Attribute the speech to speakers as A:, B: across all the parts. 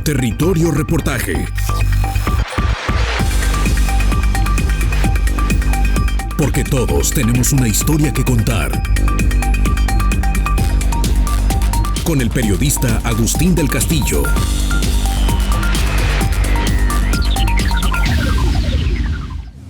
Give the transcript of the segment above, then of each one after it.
A: Territorio Reportaje. Porque todos tenemos una historia que contar. Con el periodista Agustín del Castillo.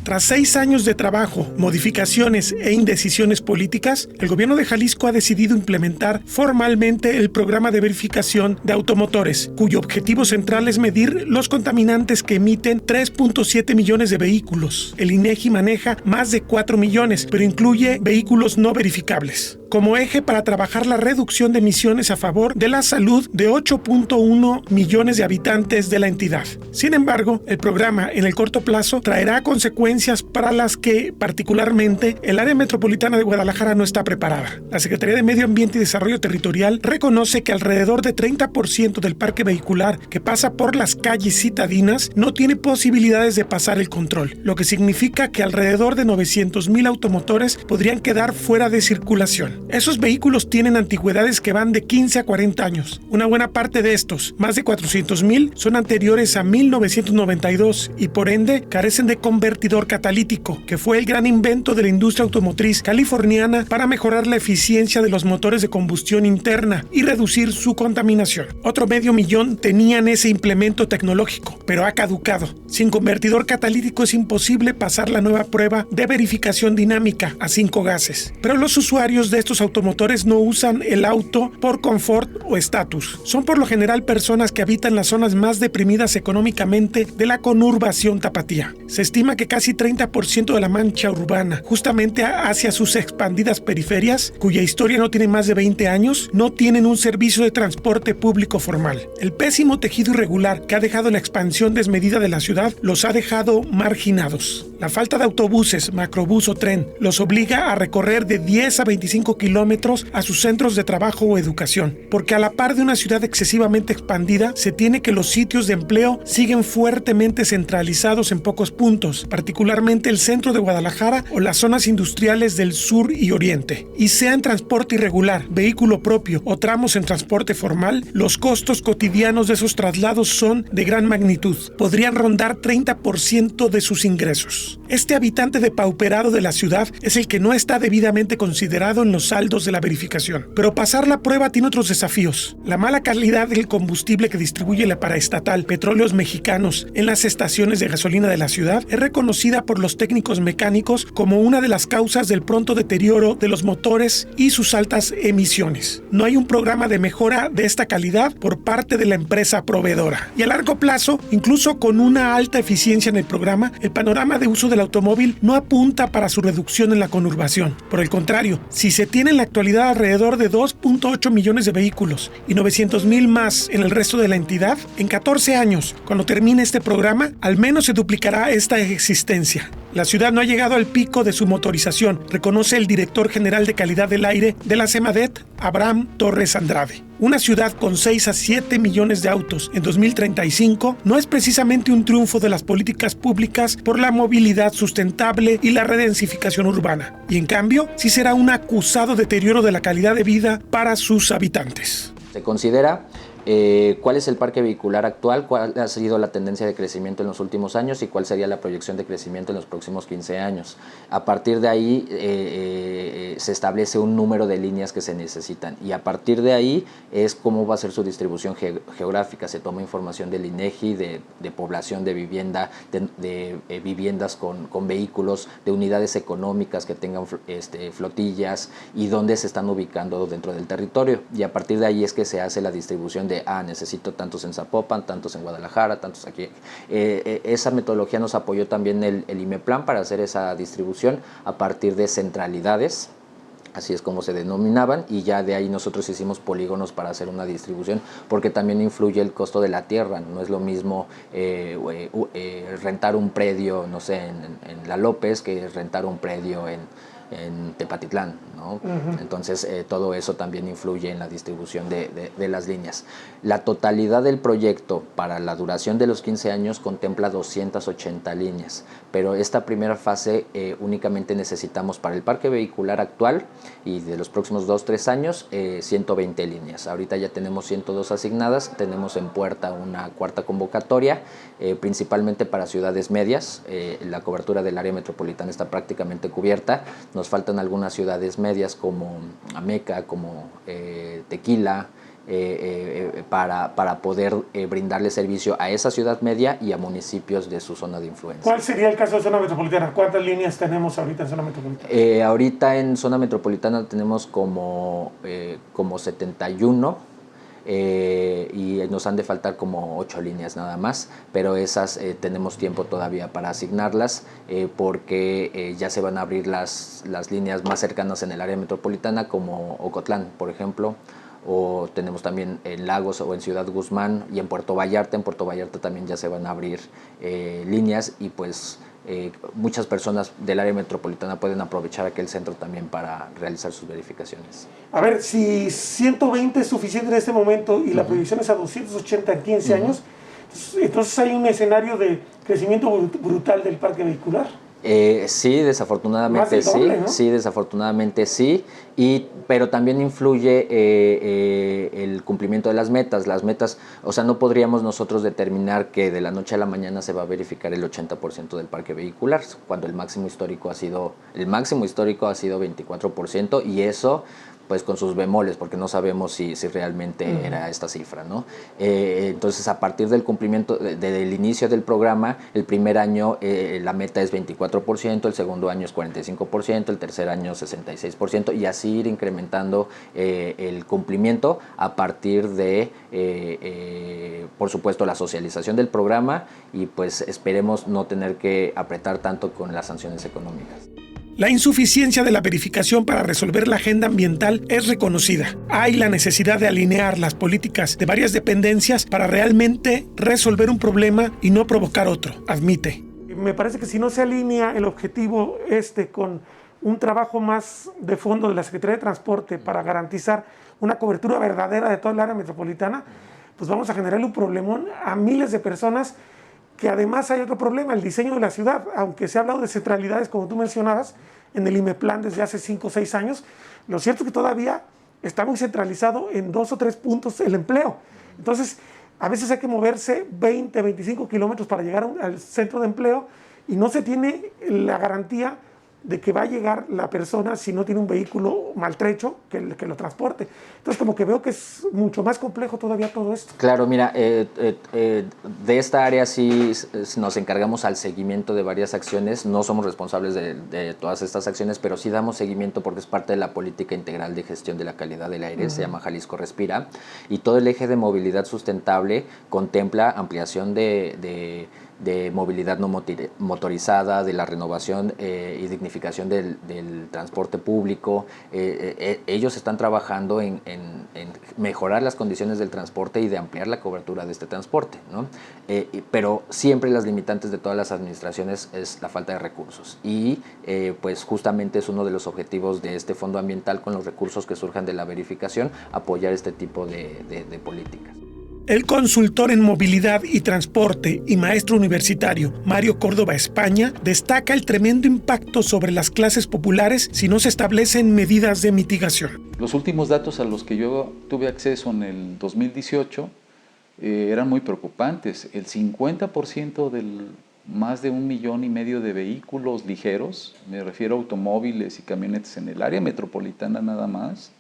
B: Tras 6 años de trabajo, modificaciones e indecisiones políticas, el gobierno de Jalisco ha decidido implementar formalmente el programa de verificación de automotores, cuyo objetivo central es medir los contaminantes que emiten 3.7 millones de vehículos. El INEGI maneja más de 4 millones, pero incluye vehículos no verificables, como eje para trabajar la reducción de emisiones a favor de la salud de 8.1 millones de habitantes de la entidad. Sin embargo, el programa en el corto plazo traerá consecuencias para las que, particularmente, el área metropolitana de Guadalajara no está preparada. La Secretaría de Medio Ambiente y Desarrollo Territorial reconoce que alrededor de 30% del parque vehicular que pasa por las calles citadinas no tiene posibilidades de pasar el control, lo que significa que alrededor de 900,000 automotores podrían quedar fuera de circulación. Esos vehículos tienen antigüedades que van de 15 a 40 años. Una buena parte de estos, más de 400,000, son anteriores a 1992 y por ende carecen de convertidor catalítico, que fue el gran invento de la industria automotriz californiana para mejorar la eficiencia de los motores de combustión interna y reducir su contaminación. Otro 500,000 tenían ese implemento tecnológico, pero ha caducado. Sin convertidor catalítico es imposible pasar la nueva prueba de verificación dinámica a 5 gases. Pero los usuarios de estos automotores no usan el auto por confort o estatus. Son por lo general personas que habitan las zonas más deprimidas económicamente de la conurbación tapatía. Se estima que casi 30% de la mancha urbana, justamente hacia sus expandidas periferias, cuya historia no tiene más de 20 años, no tienen un servicio de transporte público formal. El pésimo tejido irregular que ha dejado la expansión desmedida de la ciudad los ha dejado marginados. La falta de autobuses, macrobús o tren los obliga a recorrer de 10 a 25 kilómetros a sus centros de trabajo o educación, porque a la par de una ciudad excesivamente expandida, se tiene que los sitios de empleo siguen fuertemente centralizados en pocos puntos, particularmente el centro de Guadalajara o las zonas industriales del sur y oriente. Y sea en transporte irregular, vehículo propio o tramos en transporte formal, los costos cotidianos de esos traslados son de gran magnitud. Podrían rondar 30% de sus ingresos. Este habitante depauperado de la ciudad es el que no está debidamente considerado en los saldos de la verificación. Pero pasar la prueba tiene otros desafíos. La mala calidad del combustible que distribuye la paraestatal Petróleos Mexicanos en las estaciones de gasolina de la ciudad es reconocida por los técnicos mecánicos como una de las causas del pronto deterioro de los motores y sus altas emisiones. No hay un programa de mejora de esta calidad por parte de la empresa proveedora. Y a largo plazo, incluso con una alta eficiencia en el programa, el panorama de uso del automóvil no apunta para su reducción en la conurbación. Por el contrario, si se tiene en la actualidad alrededor de 2.8 millones de vehículos y 900,000 más en el resto de la entidad, en 14 años, cuando termine este programa, al menos se duplicará esta existencia. La ciudad no ha llegado al pico de su motorización, reconoce el director general de calidad del aire de la Semadet, Abraham Torres Andrade. Una ciudad con 6 a 7 millones de autos en 2035 no es precisamente un triunfo de las políticas públicas por la movilidad sustentable y la redensificación urbana. Y en cambio, sí será un acusado deterioro de la calidad de vida para sus habitantes.
C: Se considera cuál es el parque vehicular actual, cuál ha sido la tendencia de crecimiento en los últimos años y cuál sería la proyección de crecimiento en los próximos 15 años. A partir de ahí se establece un número de líneas que se necesitan y a partir de ahí es cómo va a ser su distribución geográfica. Se toma información del INEGI, de población, de vivienda, de viviendas con vehículos, de unidades económicas que tengan flotillas y dónde se están ubicando dentro del territorio. Y a partir de ahí es que se hace la distribución necesito tantos en Zapopan, tantos en Guadalajara, tantos aquí. Esa metodología nos apoyó también el IMEPLAN para hacer esa distribución a partir de centralidades, así es como se denominaban, y ya de ahí nosotros hicimos polígonos para hacer una distribución, porque también influye el costo de la tierra. No es lo mismo rentar un predio, no sé, en La López, que rentar un predio en Tepatitlán, ¿no? Entonces todo eso también influye en la distribución de las líneas. La totalidad del proyecto para la duración de los 15 años contempla 280 líneas, pero esta primera fase únicamente necesitamos para el parque vehicular actual y de los próximos 2-3 años 120 líneas. Ahorita ya tenemos 102 asignadas, tenemos en puerta una cuarta convocatoria, principalmente para ciudades medias. La cobertura del área metropolitana está prácticamente cubierta. Nos faltan algunas ciudades medias como Ameca, como Tequila, para poder brindarle servicio a esa ciudad media y a municipios de su zona de influencia.
B: ¿Cuál sería el caso de zona metropolitana? ¿Cuántas líneas tenemos ahorita en zona metropolitana?
C: Ahorita en zona metropolitana tenemos como 71. Y nos han de faltar como 8 líneas nada más, pero esas tenemos tiempo todavía para asignarlas porque ya se van a abrir las líneas más cercanas en el área metropolitana, como Ocotlán, por ejemplo, o tenemos también en Lagos o en Ciudad Guzmán y en Puerto Vallarta. En Puerto Vallarta también ya se van a abrir líneas y pues muchas personas del área metropolitana pueden aprovechar aquel centro también para realizar sus verificaciones.
B: A ver, si 120 es suficiente en este momento y la proyección es a 280 en 15 años, entonces hay un escenario de crecimiento brutal del parque vehicular.
C: Sí, desafortunadamente
B: Más del doble,
C: sí,
B: ¿no?
C: sí, desafortunadamente sí, pero también influye el cumplimiento de las metas. Las metas, o sea, no podríamos nosotros determinar que de la noche a la mañana se va a verificar el 80% del parque vehicular, cuando el máximo histórico ha sido 24%, y eso pues con sus bemoles, porque no sabemos si realmente era esta cifra, ¿no? Entonces, a partir del cumplimiento, del inicio del programa, el primer año la meta es 24%, el segundo año es 45%, el tercer año 66%, y así ir incrementando el cumplimiento a partir de, por supuesto, la socialización del programa, y pues esperemos no tener que apretar tanto con las sanciones económicas.
B: La insuficiencia de la verificación para resolver la agenda ambiental es reconocida. Hay la necesidad de alinear las políticas de varias dependencias para realmente resolver un problema y no provocar otro, admite. Me parece que si no se alinea el objetivo con un trabajo más de fondo de la Secretaría de Transporte para garantizar una cobertura verdadera de toda el área metropolitana, pues vamos a generarle un problemón a miles de personas. Que además hay otro problema, el diseño de la ciudad. Aunque se ha hablado de centralidades, como tú mencionabas, en el IMEPLAN desde hace 5 o 6 años, lo cierto es que todavía está muy centralizado en 2 o 3 puntos el empleo. Entonces, a veces hay que moverse 20, 25 kilómetros para llegar al centro de empleo y no se tiene la garantía de que va a llegar la persona si no tiene un vehículo maltrecho que lo transporte. Entonces, como que veo que es mucho más complejo todavía todo esto.
C: Claro, mira, de esta área sí nos encargamos al seguimiento de varias acciones. No somos responsables de todas estas acciones, pero sí damos seguimiento porque es parte de la política integral de gestión de la calidad del aire. Se llama Jalisco Respira, y todo el eje de movilidad sustentable contempla ampliación de movilidad no motorizada, de la renovación y dignificación del transporte público. Ellos están trabajando en mejorar las condiciones del transporte y de ampliar la cobertura de este transporte, ¿no? Pero siempre las limitantes de todas las administraciones es la falta de recursos, y pues justamente es uno de los objetivos de este fondo ambiental, con los recursos que surjan de la verificación, apoyar este tipo de políticas.
B: El consultor en movilidad y transporte y maestro universitario Mario Córdoba España destaca el tremendo impacto sobre las clases populares si no se establecen medidas de mitigación.
D: Los últimos datos a los que yo tuve acceso en el 2018 eran muy preocupantes. El 50% del más de 1,5 millones de vehículos ligeros, me refiero a automóviles y camionetas en el área metropolitana nada más,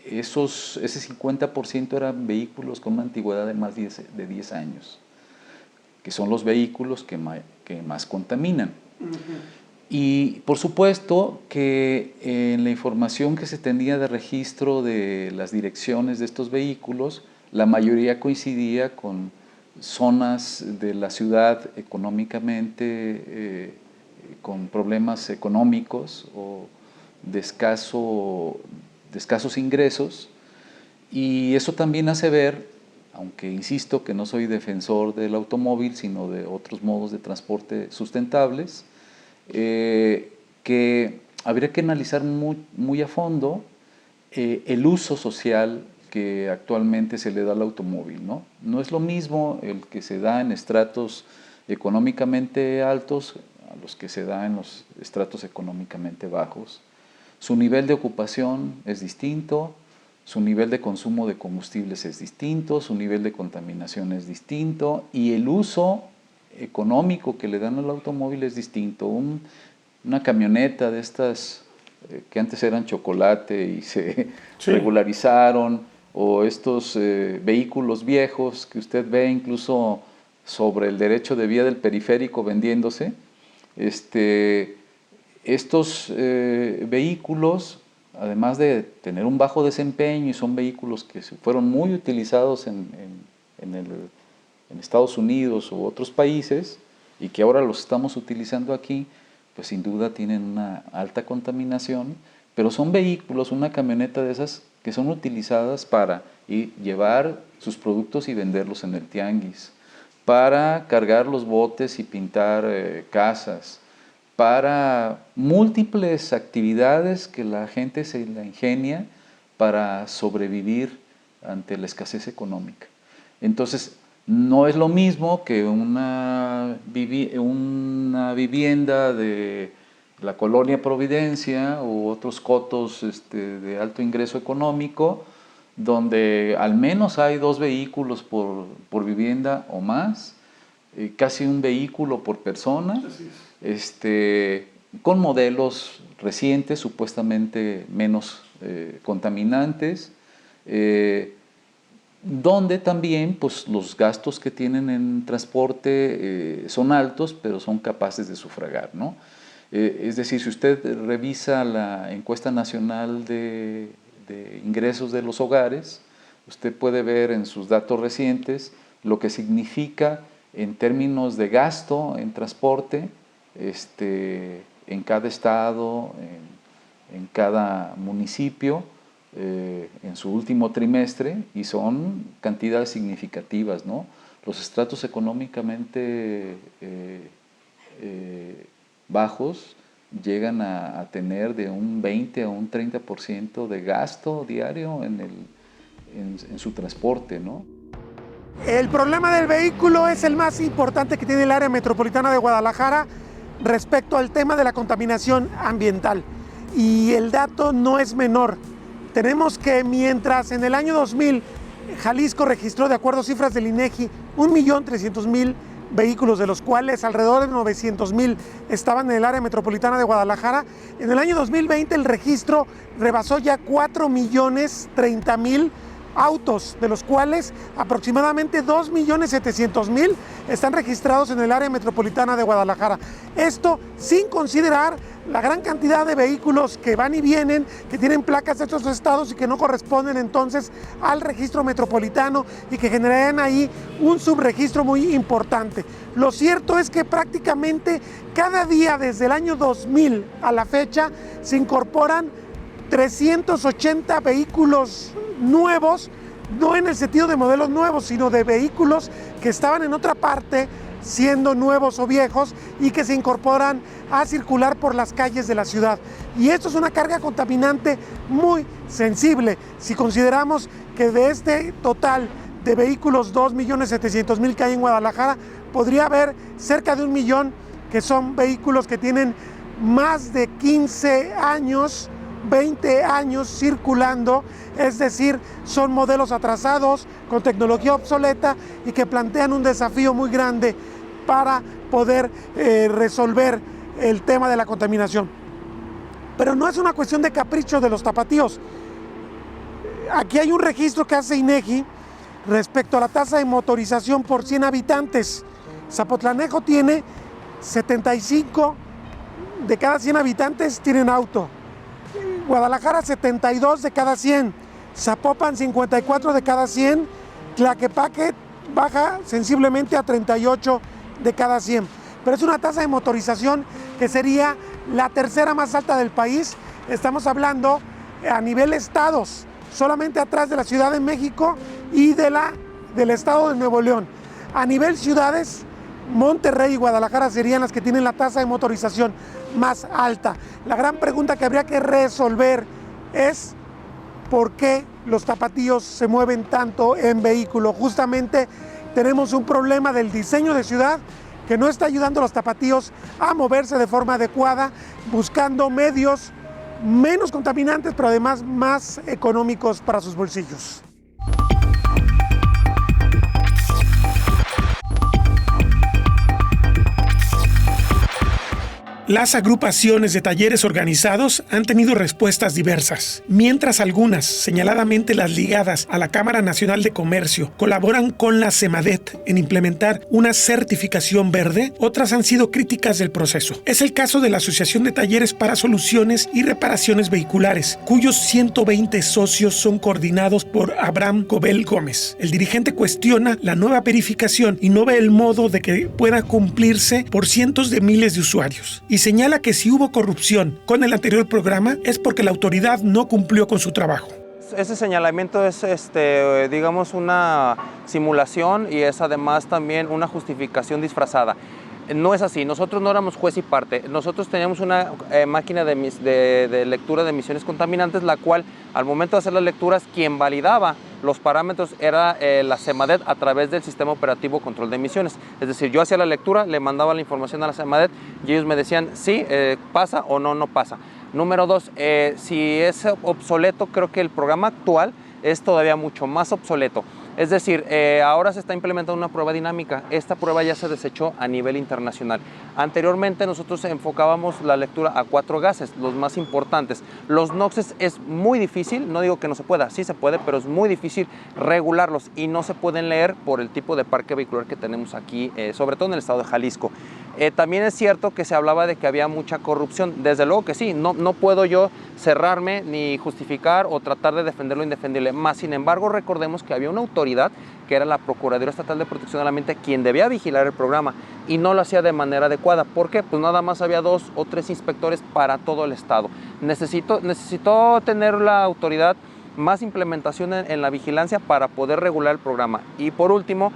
D: ese 50% eran vehículos con una antigüedad de más de 10 años, que son los vehículos que más contaminan. Y por supuesto que en la información que se tenía de registro de las direcciones de estos vehículos, la mayoría coincidía con zonas de la ciudad económicamente, con problemas económicos o de escasos ingresos, y eso también hace ver, aunque insisto que no soy defensor del automóvil, sino de otros modos de transporte sustentables, que habría que analizar muy a fondo el uso social que actualmente se le da al automóvil, ¿no? No es lo mismo el que se da en estratos económicamente altos a los que se da en los estratos económicamente bajos. Su nivel de ocupación es distinto, su nivel de consumo de combustibles es distinto, su nivel de contaminación es distinto y el uso económico que le dan al automóvil es distinto. Una camioneta de estas que antes eran chocolate y se regularizaron, o estos vehículos viejos que usted ve incluso sobre el derecho de vía del periférico vendiéndose, estos vehículos, además de tener un bajo desempeño, y son vehículos que fueron muy utilizados en Estados Unidos u otros países, y que ahora los estamos utilizando aquí, pues sin duda tienen una alta contaminación, pero son vehículos, una camioneta de esas, que son utilizadas para llevar sus productos y venderlos en el tianguis, para cargar los botes y pintar casas, para múltiples actividades que la gente se la ingenia para sobrevivir ante la escasez económica. Entonces, no es lo mismo que una vivienda de la colonia Providencia u otros cotos de alto ingreso económico, donde al menos hay 2 vehículos por vivienda o más, casi un vehículo por persona, con modelos recientes, supuestamente menos contaminantes, donde también pues, los gastos que tienen en transporte son altos, pero son capaces de sufragar, ¿no? Es decir, si usted revisa la encuesta nacional de ingresos de los hogares, usted puede ver en sus datos recientes lo que significa en términos de gasto en transporte en cada estado, en cada municipio, en su último trimestre, y son cantidades significativas, ¿no? Los estratos económicamente bajos llegan a tener de un 20 a un 30% de gasto diario en su transporte, ¿no?
B: El problema del vehículo es el más importante que tiene el área metropolitana de Guadalajara respecto al tema de la contaminación ambiental. Y el dato no es menor. Tenemos que mientras en el año 2000 Jalisco registró, de acuerdo a cifras del INEGI, 1.300.000 vehículos, de los cuales alrededor de 900.000 estaban en el área metropolitana de Guadalajara. En el año 2020 el registro rebasó ya 4.030.000 autos, de los cuales aproximadamente 2.700.000 están registrados en el área metropolitana de Guadalajara. Esto sin considerar la gran cantidad de vehículos que van y vienen, que tienen placas de otros estados y que no corresponden entonces al registro metropolitano y que generarían ahí un subregistro muy importante. Lo cierto es que prácticamente cada día desde el año 2000 a la fecha se incorporan 380 vehículos nuevos, no en el sentido de modelos nuevos, sino de vehículos que estaban en otra parte, siendo nuevos o viejos, y que se incorporan a circular por las calles de la ciudad. Y esto es una carga contaminante muy sensible. Si consideramos que de este total de vehículos 2.700.000 que hay en Guadalajara, podría haber cerca de 1 millón que son vehículos que tienen más de 15 años, 20 años circulando, es decir, son modelos atrasados, con tecnología obsoleta y que plantean un desafío muy grande para poder resolver el tema de la contaminación. Pero no es una cuestión de capricho de los tapatíos. Aquí hay un registro que hace INEGI respecto a la tasa de motorización por 100 habitantes. Zapotlanejo tiene 75 de cada 100 habitantes tienen auto. Guadalajara 72 de cada 100, Zapopan 54 de cada 100, Tlaquepaque baja sensiblemente a 38 de cada 100. Pero es una tasa de motorización que sería la tercera más alta del país. Estamos hablando a nivel estados, solamente atrás de la Ciudad de México y del estado de Nuevo León. A nivel ciudades, Monterrey y Guadalajara serían las que tienen la tasa de motorización más alta. La gran pregunta que habría que resolver es ¿por qué los tapatíos se mueven tanto en vehículo? Justamente tenemos un problema del diseño de ciudad que no está ayudando a los tapatíos a moverse de forma adecuada, buscando medios menos contaminantes, pero además más económicos para sus bolsillos. Las agrupaciones de talleres organizados han tenido respuestas diversas. Mientras algunas, señaladamente las ligadas a la Cámara Nacional de Comercio, colaboran con la CEMADET en implementar una certificación verde, otras han sido críticas del proceso. Es el caso de la Asociación de Talleres para Soluciones y Reparaciones Vehiculares, cuyos 120 socios son coordinados por Abraham Cobel Gómez. El dirigente cuestiona la nueva verificación y no ve el modo de que pueda cumplirse por cientos de miles de usuarios. Y señala que si hubo corrupción con el anterior programa es porque la autoridad no cumplió con su trabajo.
E: Ese señalamiento es, digamos, una simulación y es además también una justificación disfrazada. No es así, nosotros no éramos juez y parte, nosotros teníamos una máquina de lectura de emisiones contaminantes, la cual al momento de hacer las lecturas, quien validaba los parámetros era la CEMADET a través del Sistema Operativo Control de Emisiones. Es decir, yo hacía la lectura, le mandaba la información a la CEMADET y ellos me decían sí, pasa o no pasa. Número 2, si es obsoleto, creo que el programa actual es todavía mucho más obsoleto. Es decir, ahora se está implementando una prueba dinámica. Esta prueba ya se desechó a nivel internacional. Anteriormente nosotros enfocábamos la lectura a 4 gases, los más importantes. Los NOxes es muy difícil, no digo que no se pueda, sí se puede, pero es muy difícil regularlos y no se pueden leer por el tipo de parque vehicular que tenemos aquí, sobre todo en el estado de Jalisco. También es cierto que se hablaba de que había mucha corrupción. Desde luego que sí, no puedo yo cerrarme ni justificar o tratar de defender lo indefendible. Más sin embargo, recordemos que había una autoridad que era la Procuraduría Estatal de Protección del Ambiente quien debía vigilar el programa y no lo hacía de manera adecuada. ¿Por qué? Pues nada más había 2 o 3 inspectores para todo el estado. Necesitó tener la autoridad más implementación en la vigilancia para poder regular el programa. Y por último,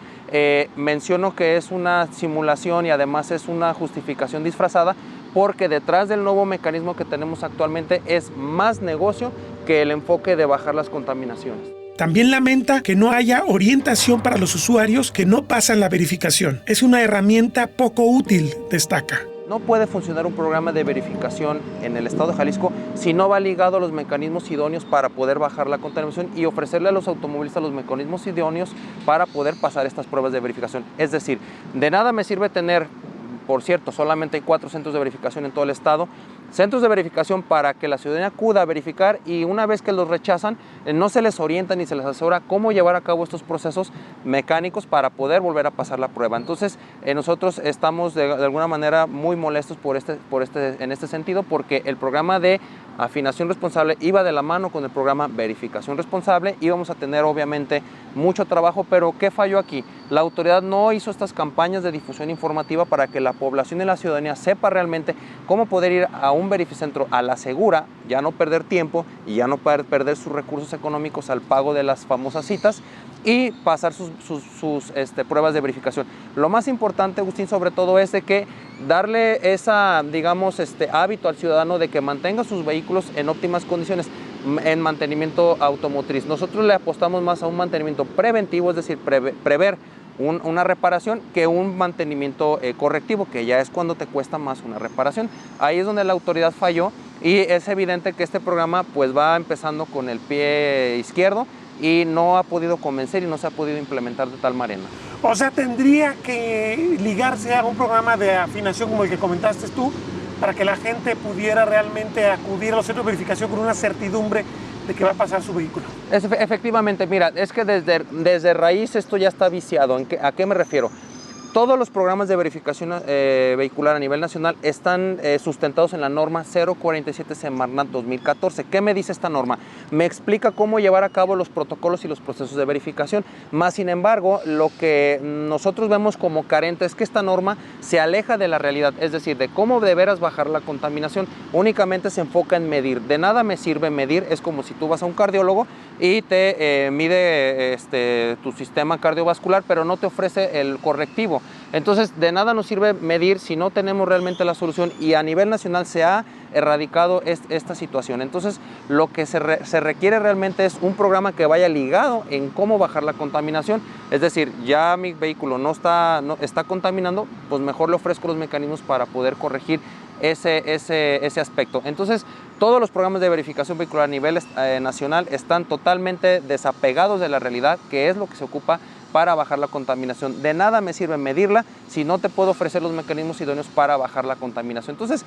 E: menciono que es una simulación y además es una justificación disfrazada porque detrás del nuevo mecanismo que tenemos actualmente es más negocio que el enfoque de bajar las contaminaciones.
B: También lamenta que no haya orientación para los usuarios que no pasan la verificación. Es una herramienta poco útil, destaca.
E: No puede funcionar un programa de verificación en el estado de Jalisco si no va ligado a los mecanismos idóneos para poder bajar la contaminación y ofrecerle a los automovilistas los mecanismos idóneos para poder pasar estas pruebas de verificación. Es decir, de nada me sirve tener, por cierto, solamente hay 4 centros de verificación en todo el estado, centros de verificación para que la ciudadanía acuda a verificar y una vez que los rechazan, no se les orienta ni se les asesora cómo llevar a cabo estos procesos mecánicos para poder volver a pasar la prueba. Entonces, nosotros estamos de alguna manera muy molestos en este sentido porque el programa de afinación responsable iba de la mano con el programa verificación responsable. Íbamos a tener obviamente mucho trabajo, pero ¿qué falló aquí? La autoridad no hizo estas campañas de difusión informativa para que la población y la ciudadanía sepa realmente cómo poder ir a un verificentro a la segura, ya no perder tiempo y ya no perder sus recursos económicos al pago de las famosas citas y pasar sus pruebas de verificación. Lo más importante, Agustín, sobre todo es de que darle esa, digamos, hábito al ciudadano de que mantenga sus vehículos en óptimas condiciones en mantenimiento automotriz. Nosotros le apostamos más a un mantenimiento preventivo, es decir, prever una reparación que un mantenimiento correctivo, que ya es cuando te cuesta más una reparación. Ahí es donde la autoridad falló y es evidente que este programa pues va empezando con el pie izquierdo y no ha podido convencer y no se ha podido implementar de tal manera.
B: O sea, tendría que ligarse a un programa de afinación como el que comentaste tú para que la gente pudiera realmente acudir a los centros de verificación con una certidumbre de que va a pasar su vehículo.
E: Efectivamente, mira, es que desde raíz esto ya está viciado. ¿A qué me refiero? Todos los programas de verificación vehicular a nivel nacional están sustentados en la norma 047 Semarnat 2014. ¿Qué me dice esta norma? Me explica cómo llevar a cabo los protocolos y los procesos de verificación. Más sin embargo, lo que nosotros vemos como carente es que esta norma se aleja de la realidad, es decir, de cómo de veras bajar la contaminación. Únicamente se enfoca en medir. De nada me sirve medir, es como si tú vas a un cardiólogo y te mide tu sistema cardiovascular, pero no te ofrece el correctivo. Entonces, de nada nos sirve medir si no tenemos realmente la solución, y a nivel nacional se ha erradicado esta situación. Entonces, lo que se requiere realmente es un programa que vaya ligado en cómo bajar la contaminación. Es decir, ya mi vehículo no está contaminando, pues mejor le ofrezco los mecanismos para poder corregir ese aspecto. Entonces, todos los programas de verificación vehicular a nivel nacional están totalmente desapegados de la realidad, que es lo que se ocupa para bajar la contaminación. De nada me sirve medirla si no te puedo ofrecer los mecanismos idóneos para bajar la contaminación. Entonces,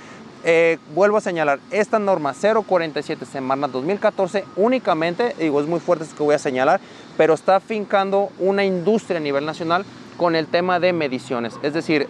E: vuelvo a señalar, esta norma 047 Semarnat 2014 únicamente, digo, es muy fuerte esto que voy a señalar, pero está afincando una industria a nivel nacional con el tema de mediciones. Es decir,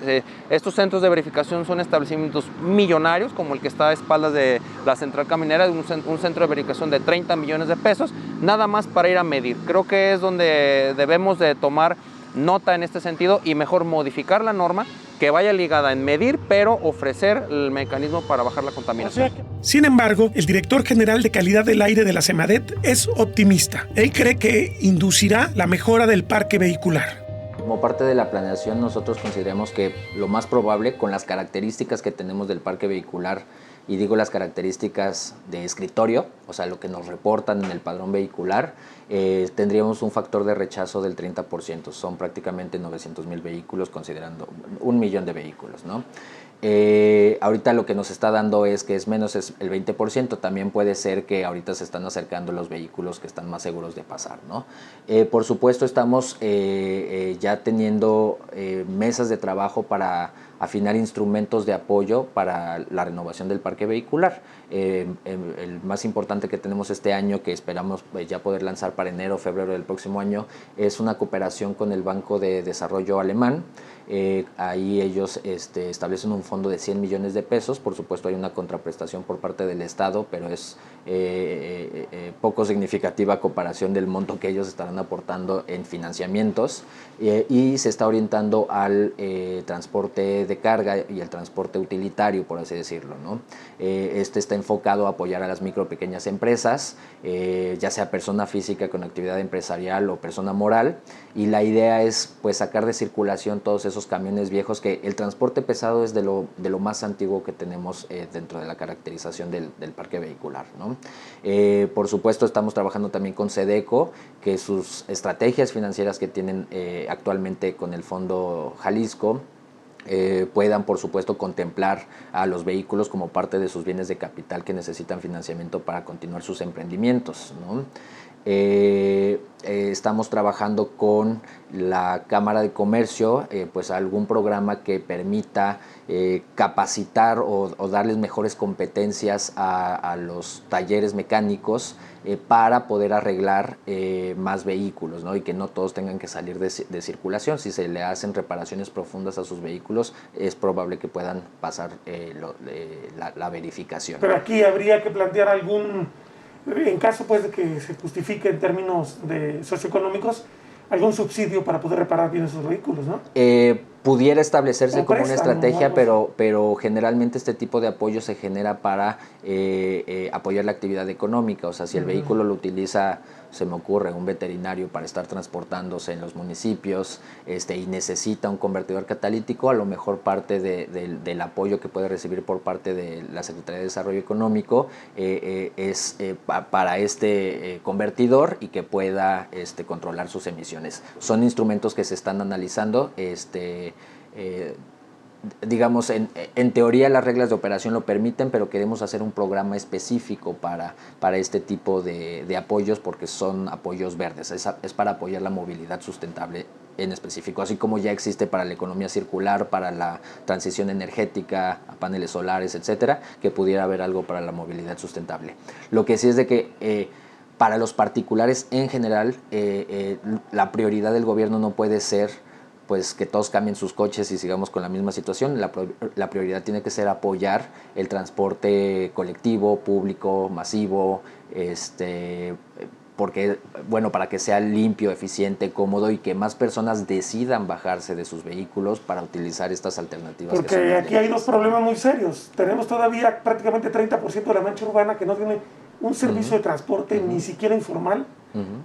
E: estos centros de verificación son establecimientos millonarios, como el que está a espaldas de la Central Caminera, un centro de verificación de 30 millones de pesos, nada más para ir a medir. Creo que es donde debemos de tomar nota en este sentido y mejor modificar la norma que vaya ligada en medir, pero ofrecer el mecanismo para bajar la contaminación.
B: Sin embargo, el director general de calidad del aire de la Semarnat es optimista. Él cree que inducirá la mejora del parque vehicular.
C: Como parte de la planeación, nosotros consideramos que lo más probable, con las características que tenemos del parque vehicular, y digo las características de escritorio, o sea, lo que nos reportan en el padrón vehicular, tendríamos un factor de rechazo del 30%. Son prácticamente 900,000 vehículos, considerando 1 millón de vehículos, ¿no? Ahorita lo que nos está dando es que es menos el 20%. También puede ser que ahorita se están acercando los vehículos que están más seguros de pasar, ¿no? Por supuesto, estamos ya teniendo mesas de trabajo para afinar instrumentos de apoyo para la renovación del parque vehicular. El más importante que tenemos este año, que esperamos ya poder lanzar para enero o febrero del próximo año, es una cooperación con el Banco de Desarrollo Alemán. Ahí ellos establecen un fondo de 100 millones de pesos. Por supuesto, hay una contraprestación por parte del Estado, pero es poco significativa a comparación del monto que ellos estarán aportando en financiamientos, y se está orientando al transporte de carga y el transporte utilitario, por así decirlo, ¿no? Este está enfocado a apoyar a las micro o pequeñas empresas, ya sea persona física con actividad empresarial o persona moral, y la idea es pues sacar de circulación todos esos camiones viejos, que el transporte pesado es de lo más antiguo que tenemos dentro de la caracterización del parque vehicular, ¿no? Por supuesto, estamos trabajando también con SEDECO, que sus estrategias financieras que tienen actualmente con el Fondo Jalisco puedan, por supuesto, contemplar a los vehículos como parte de sus bienes de capital que necesitan financiamiento para continuar sus emprendimientos, ¿no? Estamos trabajando con la Cámara de Comercio, pues algún programa que permita capacitar o darles mejores competencias a los talleres mecánicos para poder arreglar más vehículos, ¿no? Y que no todos tengan que salir de circulación. Si se le hacen reparaciones profundas a sus vehículos, es probable que puedan pasar la verificación.
B: Pero aquí habría que plantear en caso pues de que se justifique en términos socioeconómicos, algún subsidio para poder reparar bien esos vehículos, ¿no?
C: Pudiera establecerse como una estrategia, pero generalmente este tipo de apoyo se genera para apoyar la actividad económica. O sea, si el vehículo lo utiliza, se me ocurre, un veterinario para estar transportándose en los municipios y necesita un convertidor catalítico, a lo mejor parte del apoyo que puede recibir por parte de la Secretaría de Desarrollo Económico es para este convertidor, y que pueda controlar sus emisiones. Son instrumentos que se están analizando. Digamos, en teoría las reglas de operación lo permiten, pero queremos hacer un programa específico para este tipo de apoyos, porque son apoyos verdes, es para apoyar la movilidad sustentable en específico, así como ya existe para la economía circular, para la transición energética, a paneles solares, etcétera, que pudiera haber algo para la movilidad sustentable. Lo que sí es de que para los particulares en general, la prioridad del gobierno no puede ser pues que todos cambien sus coches y sigamos con la misma situación. La prioridad tiene que ser apoyar el transporte colectivo, público, masivo, porque, bueno, para que sea limpio, eficiente, cómodo, y que más personas decidan bajarse de sus vehículos para utilizar estas alternativas.
B: Porque aquí hay dos problemas muy serios. Tenemos todavía prácticamente 30% de la mancha urbana que no tiene un servicio de transporte ni siquiera informal,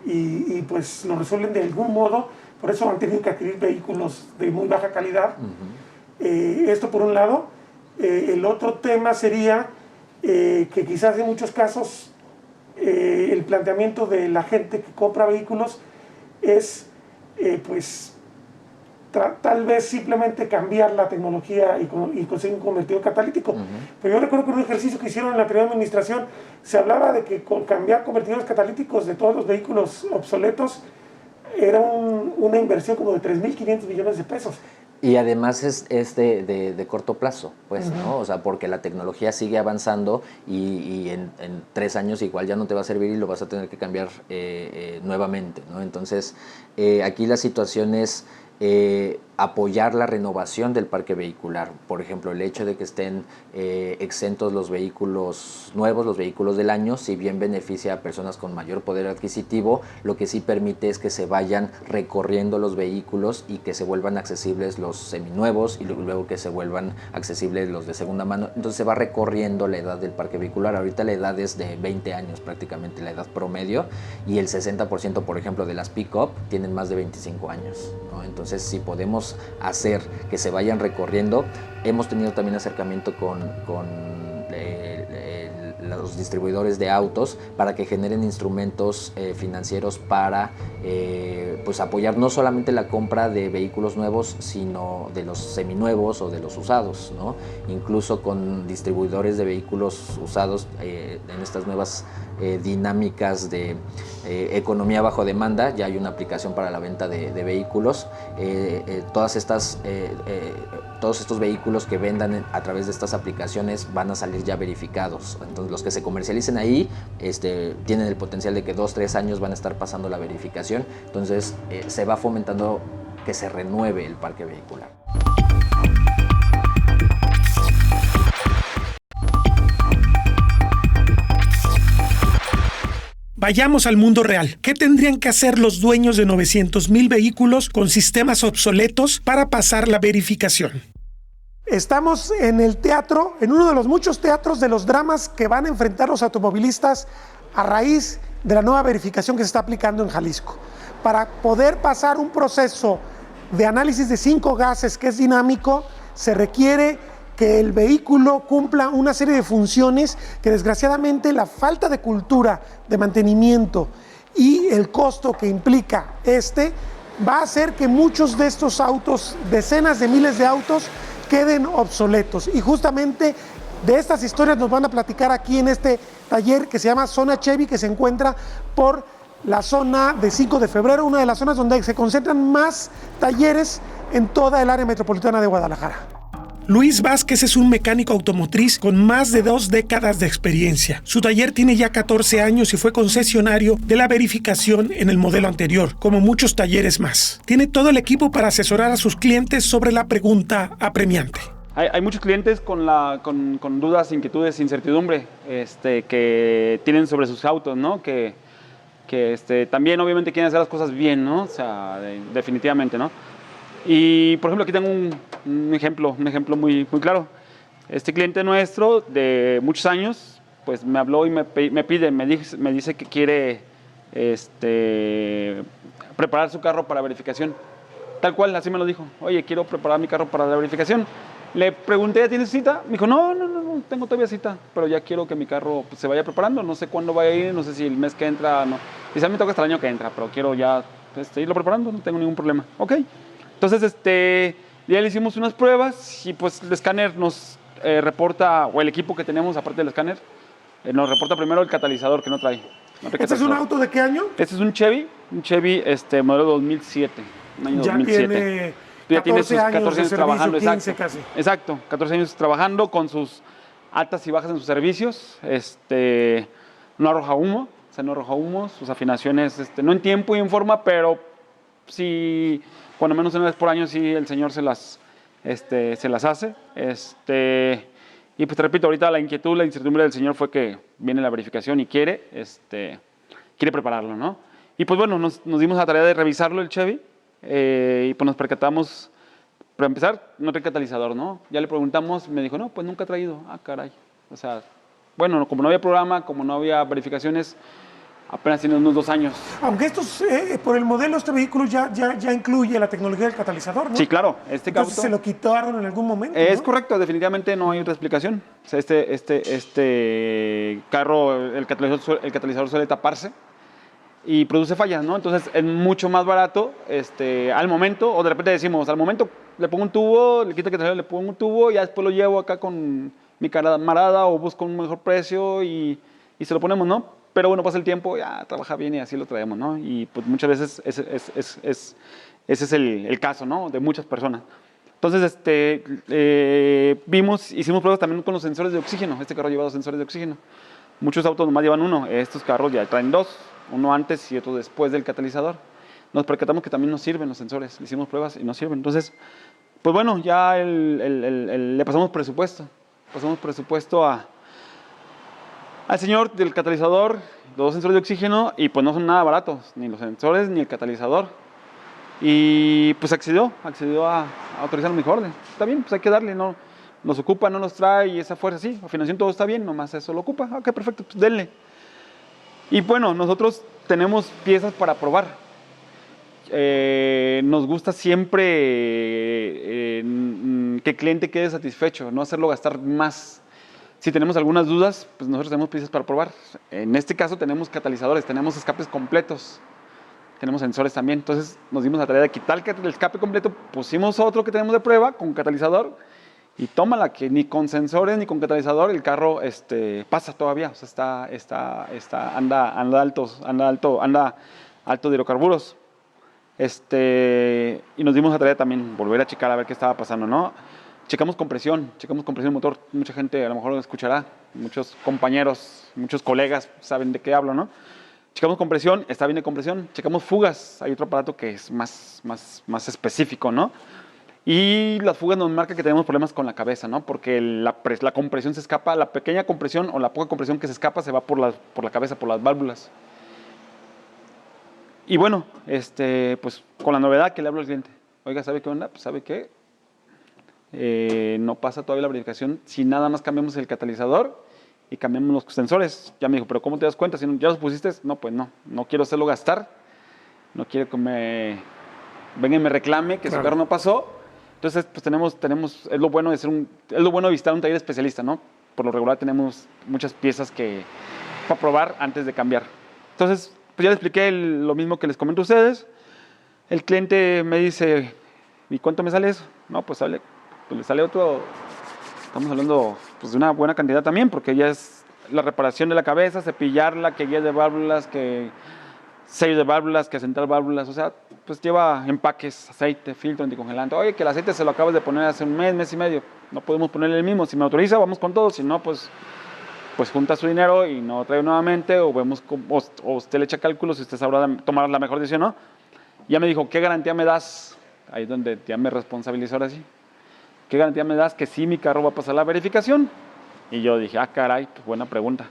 B: y pues lo resuelven de algún modo por eso han tenido que adquirir vehículos de muy baja calidad. Esto por un lado. El otro tema sería que quizás en muchos casos el planteamiento de la gente que compra vehículos es pues tal vez simplemente cambiar la tecnología y conseguir un convertidor catalítico. Pero yo recuerdo que en un ejercicio que hicieron en la anterior administración se hablaba de que cambiar convertidores catalíticos de todos los vehículos obsoletos era una inversión como de 3.500 millones de pesos.
C: Y además es de corto plazo, pues, ¿no? O sea, porque la tecnología sigue avanzando y en 3 años igual ya no te va a servir y lo vas a tener que cambiar nuevamente, ¿no? Entonces, aquí la situación es apoyar la renovación del parque vehicular. Por ejemplo, el hecho de que estén exentos los vehículos nuevos, los vehículos del año, si bien beneficia a personas con mayor poder adquisitivo, lo que sí permite es que se vayan recorriendo los vehículos y que se vuelvan accesibles los seminuevos y luego que se vuelvan accesibles los de segunda mano. Entonces se va recorriendo la edad del parque vehicular. Ahorita la edad es de 20 años prácticamente, la edad promedio, y el 60%, por ejemplo, de las pick-up tienen más de 25 años, ¿no? Entonces, si podemos hacer que se vayan recorriendo, hemos tenido también acercamiento con los distribuidores de autos para que generen instrumentos financieros para pues apoyar no solamente la compra de vehículos nuevos, sino de los seminuevos o de los usados, ¿no? Incluso con distribuidores de vehículos usados en estas nuevas dinámicas de economía bajo demanda. Ya hay una aplicación para la venta de vehículos. Todos estos vehículos que vendan a través de estas aplicaciones van a salir ya verificados. Entonces, los que se comercialicen ahí tienen el potencial de que 2-3 años van a estar pasando la verificación. Entonces, se va fomentando que se renueve el parque vehicular.
B: Vayamos al mundo real. ¿Qué tendrían que hacer los dueños de 900,000 vehículos con sistemas obsoletos para pasar la verificación? Estamos en el teatro, en uno de los muchos teatros de los dramas que van a enfrentar los automovilistas a raíz de la nueva verificación que se está aplicando en Jalisco. Para poder pasar un proceso de análisis de 5 gases que es dinámico, se requiere que el vehículo cumpla una serie de funciones que desgraciadamente la falta de cultura de mantenimiento y el costo que implica va a hacer que muchos de estos autos, decenas de miles de autos, queden obsoletos. Y justamente de estas historias nos van a platicar aquí en este taller que se llama Zona Chevy, que se encuentra por la zona de 5 de febrero, una de las zonas donde se concentran más talleres en toda el área metropolitana de Guadalajara. Luis Vázquez es un mecánico automotriz con más de 2 décadas de experiencia. Su taller tiene ya 14 años y fue concesionario de la verificación en el modelo anterior, como muchos talleres más. Tiene todo el equipo para asesorar a sus clientes sobre la pregunta apremiante.
F: Hay muchos clientes con dudas, inquietudes, incertidumbre que tienen sobre sus autos, ¿no? Que también obviamente quieren hacer las cosas bien, ¿no? O sea, definitivamente, ¿no? Y, por ejemplo, aquí tengo un ejemplo muy, muy claro. Este cliente nuestro de muchos años, pues me habló y me dice que quiere preparar su carro para verificación. Tal cual, así me lo dijo. Oye, quiero preparar mi carro para la verificación. Le pregunté, ¿ya tienes cita? Me dijo, no, tengo todavía cita, pero ya quiero que mi carro se vaya preparando. No sé cuándo vaya a ir, no sé si el mes que entra, no. Quizá me toca hasta el año que entra, pero quiero ya irlo preparando, no tengo ningún problema. Ok. Entonces, ya le hicimos unas pruebas y pues el escáner nos reporta, o el equipo que tenemos aparte del escáner, nos reporta primero el catalizador que no trae.
B: ¿Este es un auto de qué año?
F: Este es un Chevy modelo 2007, un año 2007.
B: Ya tiene sus
F: 14 años trabajando,
B: 15
F: exacto.
B: Casi.
F: Exacto, 14 años trabajando con sus altas y bajas en sus servicios. No arroja humo, sus afinaciones, no en tiempo y en forma, pero sí, cuando menos una vez por año, sí el señor se las hace. Y pues te repito, ahorita la inquietud, la incertidumbre del señor fue que viene la verificación y quiere prepararlo, ¿no? Y pues bueno, nos dimos la tarea de revisarlo el Chevy y pues nos percatamos, para empezar, no trae catalizador, ¿no? Ya le preguntamos, me dijo, no, pues nunca ha traído. Ah, caray. O sea, bueno, como no había programa, como no había verificaciones, apenas tiene unos 2 años.
B: Aunque estos, por el modelo, este vehículo ya incluye la tecnología del catalizador, ¿no?
F: Sí, claro.
B: Entonces se lo quitaron en algún momento,
F: Es
B: ¿no?
F: correcto, definitivamente no hay otra explicación. O sea, este carro, el catalizador suele taparse y produce fallas, ¿no? Entonces es mucho más barato al momento, o de repente decimos, al momento le pongo un tubo, le quito el catalizador, le pongo un tubo, y ya después lo llevo acá con mi camarada o busco un mejor precio y se lo ponemos, ¿no? Pero bueno, pasa el tiempo, ya trabaja bien y así lo traemos, ¿no? Y pues muchas veces ese es el caso, ¿no? De muchas personas. Entonces, hicimos pruebas también con los sensores de oxígeno. Este carro lleva 2 sensores de oxígeno. Muchos autos nomás llevan uno. Estos carros ya traen 2, uno antes y otro después del catalizador. Nos percatamos que también nos sirven los sensores. Hicimos pruebas y nos sirven. Entonces, pues bueno, ya le pasamos presupuesto. Pasamos presupuesto al señor del catalizador, los 2 sensores de oxígeno, y pues no son nada baratos, ni los sensores ni el catalizador. Y pues accedió a autorizar mi orden. Está bien, pues hay que darle, no nos ocupa, no nos trae, y esa fuerza sí, la financiación todo está bien, nomás eso lo ocupa. Ok, perfecto, pues denle. Y bueno, nosotros tenemos piezas para probar. Nos gusta siempre que el cliente quede satisfecho, no hacerlo gastar más. Si tenemos algunas dudas, pues nosotros tenemos piezas para probar. En este caso tenemos catalizadores, tenemos escapes completos, tenemos sensores también. Entonces nos dimos la tarea de quitar el escape completo, pusimos otro que tenemos de prueba con catalizador, y tómala, que ni con sensores ni con catalizador el carro pasa todavía. O sea, anda alto de hidrocarburos. Y nos dimos la tarea también volver a checar a ver qué estaba pasando, ¿no? Checamos compresión de motor. Mucha gente a lo mejor lo escuchará, muchos compañeros, muchos colegas saben de qué hablo, ¿no? Checamos compresión, está bien de compresión. Checamos fugas, hay otro aparato que es más específico, ¿no? Y las fugas nos marcan que tenemos problemas con la cabeza, ¿no? Porque la compresión se escapa, la pequeña compresión o la poca compresión que se escapa se va por la cabeza, por las válvulas. Y bueno, pues con la novedad que le hablo al cliente. Oiga, ¿sabe qué onda? Pues ¿sabe qué? No pasa todavía la verificación si nada más cambiamos el catalizador y cambiamos los sensores. Ya me dijo, ¿pero cómo te das cuenta? Si no, ¿ya los pusiste? No, pues no quiero hacerlo gastar. No quiero que venga y me reclame que su carro no pasó. Entonces, pues es lo bueno de visitar un taller especialista, ¿no? Por lo regular tenemos muchas piezas para probar antes de cambiar. Entonces, pues ya le expliqué lo mismo que les comento a ustedes. El cliente me dice, ¿y cuánto me sale eso? No, pues le sale otro, estamos hablando pues de una buena cantidad también, porque ya es la reparación de la cabeza, cepillarla, que guía de válvulas, que sello de válvulas, que asentar válvulas, o sea, pues lleva empaques, aceite, filtro, anticongelante. Oye, que el aceite se lo acabas de poner hace un mes y medio, no podemos ponerle el mismo. Si me autoriza, vamos con todo, si no, pues junta su dinero y no trae nuevamente, o usted le echa cálculos y usted sabrá tomar la mejor decisión, ¿no? Ya me dijo, ¿qué garantía me das? Ahí es donde ya me responsabilizó ahora sí. ¿Qué garantía me das que sí mi carro va a pasar la verificación? Y yo dije, caray, pues buena pregunta.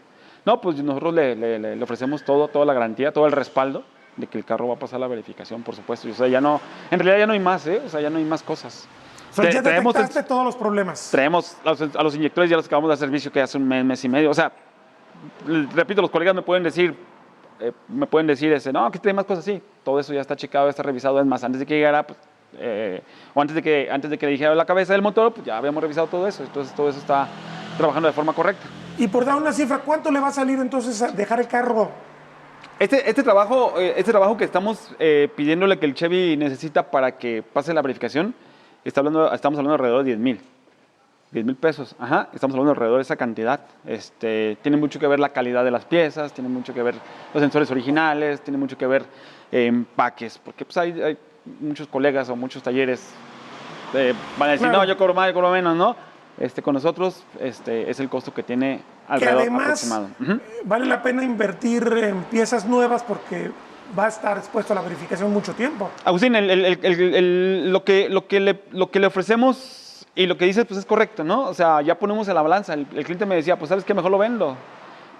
F: No, pues nosotros le ofrecemos toda la garantía, todo el respaldo de que el carro va a pasar la verificación, por supuesto. O sea, en realidad ya no hay más, o sea, ya no hay más cosas.
B: O sea, ya detectaste todos los problemas.
F: Traemos a los inyectores, ya los acabamos de servicio que hace un mes y medio. O sea, repito, los colegas me pueden decir, no, que tiene más cosas así. Todo eso ya está checado, ya está revisado. Es más, antes de que llegara, pues, o antes de que le dijera la cabeza del motor, pues ya habíamos revisado todo eso. Entonces, todo eso está trabajando de forma correcta.
B: Y por dar una cifra, ¿cuánto le va a salir entonces a dejar el carro?
F: Este trabajo que estamos pidiéndole que el Chevy necesita para que pase la verificación, estamos hablando alrededor de 10,000 pesos. Ajá, estamos hablando alrededor de esa cantidad. Tiene mucho que ver la calidad de las piezas, tiene mucho que ver los sensores originales, tiene mucho que ver empaques, porque pues hay muchos colegas o muchos talleres van a decir, claro, no, yo cobro más, yo cobro menos, ¿no? Con nosotros es el costo que tiene alrededor aproximado.
B: Vale la pena invertir en piezas nuevas porque va a estar expuesto a la verificación mucho tiempo.
F: Agustín, lo que le ofrecemos y lo que dices pues es correcto, ¿no? O sea, ya ponemos en la balanza. El cliente me decía, pues ¿sabes qué? Mejor lo vendo.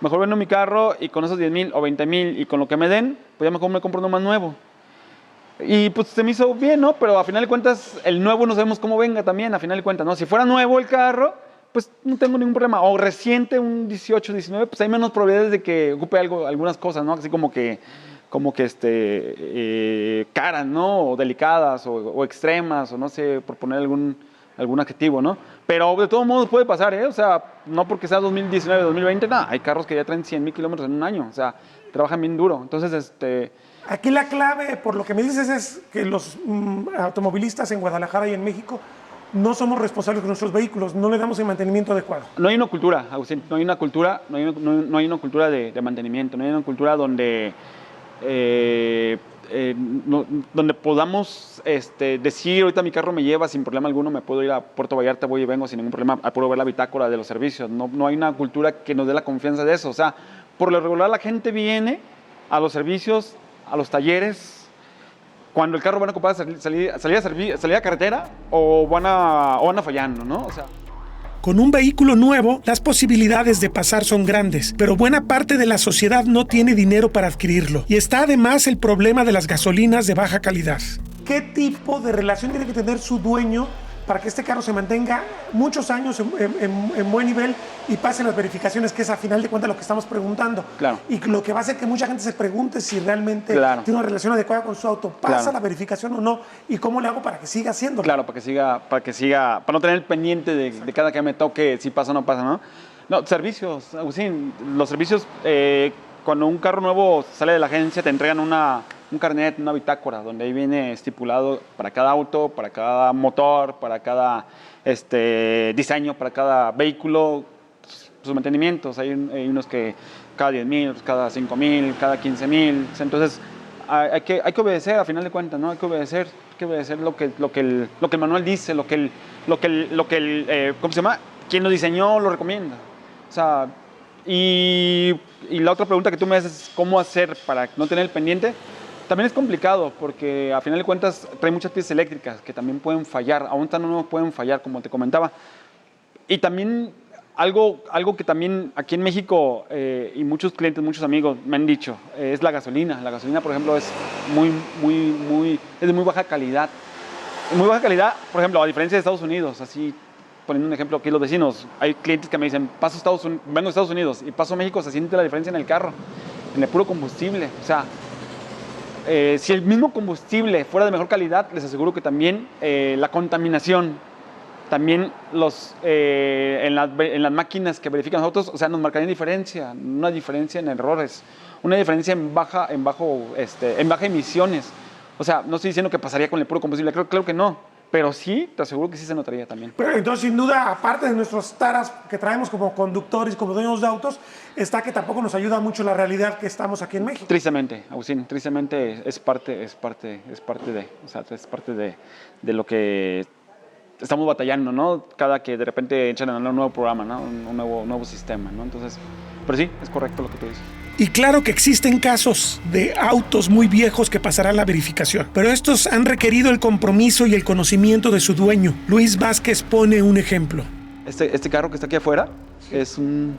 F: Mejor vendo mi carro y con esos 10,000 o 20,000 y con lo que me den, pues ya mejor me compro uno más nuevo. Y pues se me hizo bien, ¿no? Pero a final de cuentas, el nuevo no sabemos cómo venga también, a final de cuentas, ¿no? Si fuera nuevo el carro, pues no tengo ningún problema. O reciente, un 18, 19, pues hay menos probabilidades de que ocupe algunas cosas, ¿no? Así como que caras, ¿no? O delicadas, o extremas, o no sé, por poner algún adjetivo, ¿no? Pero de todos modos puede pasar, ¿eh? O sea, no porque sea 2019, 2020, nada, hay carros que ya traen 100,000 kilómetros en un año, o sea, trabajan bien duro. Entonces,
B: Aquí la clave, por lo que me dices, es que los automovilistas en Guadalajara y en México no somos responsables de nuestros vehículos, no le damos el mantenimiento adecuado.
F: No hay una cultura, Agustín, no hay una cultura de mantenimiento, no hay una cultura donde donde podamos decir, ahorita mi carro me lleva sin problema alguno, me puedo ir a Puerto Vallarta, voy y vengo sin ningún problema, puedo ver la bitácora de los servicios. No hay una cultura que nos dé la confianza de eso. O sea, por lo regular la gente viene a los servicios, a los talleres, cuando el carro van a ocupar salir a carretera o van a fallando, ¿no? O sea,
B: con un vehículo nuevo, las posibilidades de pasar son grandes, pero buena parte de la sociedad no tiene dinero para adquirirlo. Y está además el problema de las gasolinas de baja calidad. ¿Qué tipo de relación tiene que tener su dueño para que este carro se mantenga muchos años en buen nivel y pase las verificaciones, que es a final de cuentas lo que estamos preguntando?
F: Claro.
B: Y lo que va a hacer que mucha gente se pregunte si realmente
F: claro.
B: tiene una relación adecuada con su auto, ¿pasa
F: claro.
B: la verificación o no? ¿Y cómo le hago para que siga haciéndolo?
F: Claro, para no tener el pendiente de cada que me toque si pasa o no pasa, ¿no? No, servicios, Agustín, los servicios, cuando un carro nuevo sale de la agencia te entregan un carnet, una bitácora, donde ahí viene estipulado para cada auto, para cada motor, para cada diseño, para cada vehículo, sus mantenimientos. Hay unos que cada 10,000, cada 5,000, cada 15,000. Entonces, hay que obedecer, a final de cuentas, ¿no? Hay que obedecer lo que el manual dice, lo que el ¿cómo se llama? Quien lo diseñó lo recomienda. O sea, y la otra pregunta que tú me haces, ¿cómo hacer para no tener el pendiente? También es complicado porque a final de cuentas trae muchas piezas eléctricas que también pueden fallar, aún tan no pueden fallar, como te comentaba. Y también algo que también aquí en México y muchos clientes, muchos amigos me han dicho, es la gasolina. La gasolina, por ejemplo, es de muy baja calidad. Muy baja calidad, por ejemplo, a diferencia de Estados Unidos, así poniendo un ejemplo aquí los vecinos, hay clientes que me dicen, vengo de Estados Unidos y paso a México, se siente la diferencia en el carro, en el puro combustible. O sea, si el mismo combustible fuera de mejor calidad, les aseguro que también la contaminación, también en las máquinas que verifican los autos, o sea, nos marcarían diferencia, una diferencia en errores, una diferencia en baja emisiones. O sea, no estoy diciendo que pasaría con el puro combustible, claro que no, pero sí, te aseguro que sí se notaría también.
B: Pero entonces, sin duda, aparte de nuestros taras que traemos como conductores, como dueños de autos, está que tampoco nos ayuda mucho la realidad que estamos aquí en México.
F: Tristemente, Agustín, es parte de lo que estamos batallando, ¿no? Cada que de repente echan un nuevo programa, ¿no? Un nuevo sistema, ¿no? Entonces, pero sí, es correcto lo que tú dices.
B: Y claro que existen casos de autos muy viejos que pasarán la verificación, pero estos han requerido el compromiso y el conocimiento de su dueño. Luis Vázquez pone un ejemplo.
F: Este carro que está aquí afuera es un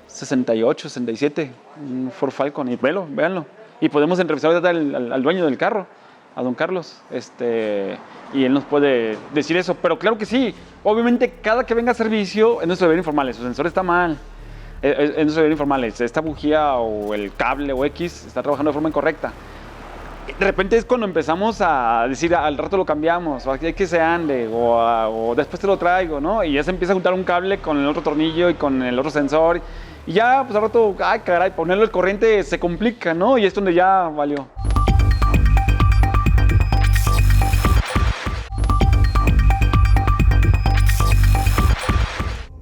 F: 68, 67, un Ford Falcon, y véanlo. Y podemos entrevistar al dueño del carro, a don Carlos, y él nos puede decir eso. Pero claro que sí, obviamente cada que venga a servicio es nuestro deber informarle, su sensor está mal. Es nuestro deber informarles, esta bujía o el cable o X está trabajando de forma incorrecta. De repente es cuando empezamos a decir, al rato lo cambiamos, o hay que se ande, o después te lo traigo, ¿no? Y ya se empieza a juntar un cable con el otro tornillo y con el otro sensor. Y ya, pues al rato, ay, caray, ponerlo al corriente se complica, ¿no? Y es donde ya valió.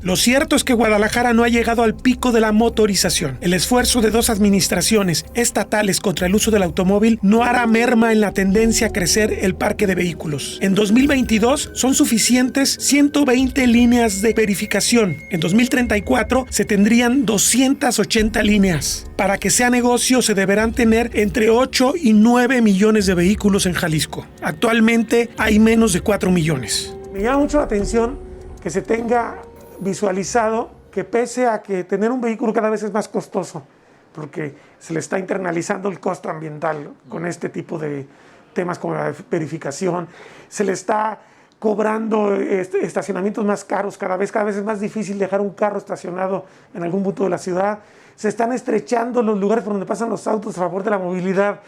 B: Lo cierto es que Guadalajara no ha llegado al pico de la motorización. El esfuerzo de dos administraciones estatales contra el uso del automóvil no hará merma en la tendencia a crecer el parque de vehículos. En 2022 son suficientes 120 líneas de verificación. En 2034 se tendrían 280 líneas. Para que sea negocio se deberán tener entre 8 y 9 millones de vehículos en Jalisco. Actualmente hay menos de 4 millones. Me llama mucho la atención que se tenga visualizado que pese a que tener un vehículo cada vez es más costoso, porque se le está internalizando el costo ambiental con este tipo de temas como la verificación, se le está cobrando estacionamientos más caros, cada vez es más difícil dejar un carro estacionado en algún punto de la ciudad, se están estrechando los lugares por donde pasan los autos a favor de la movilidad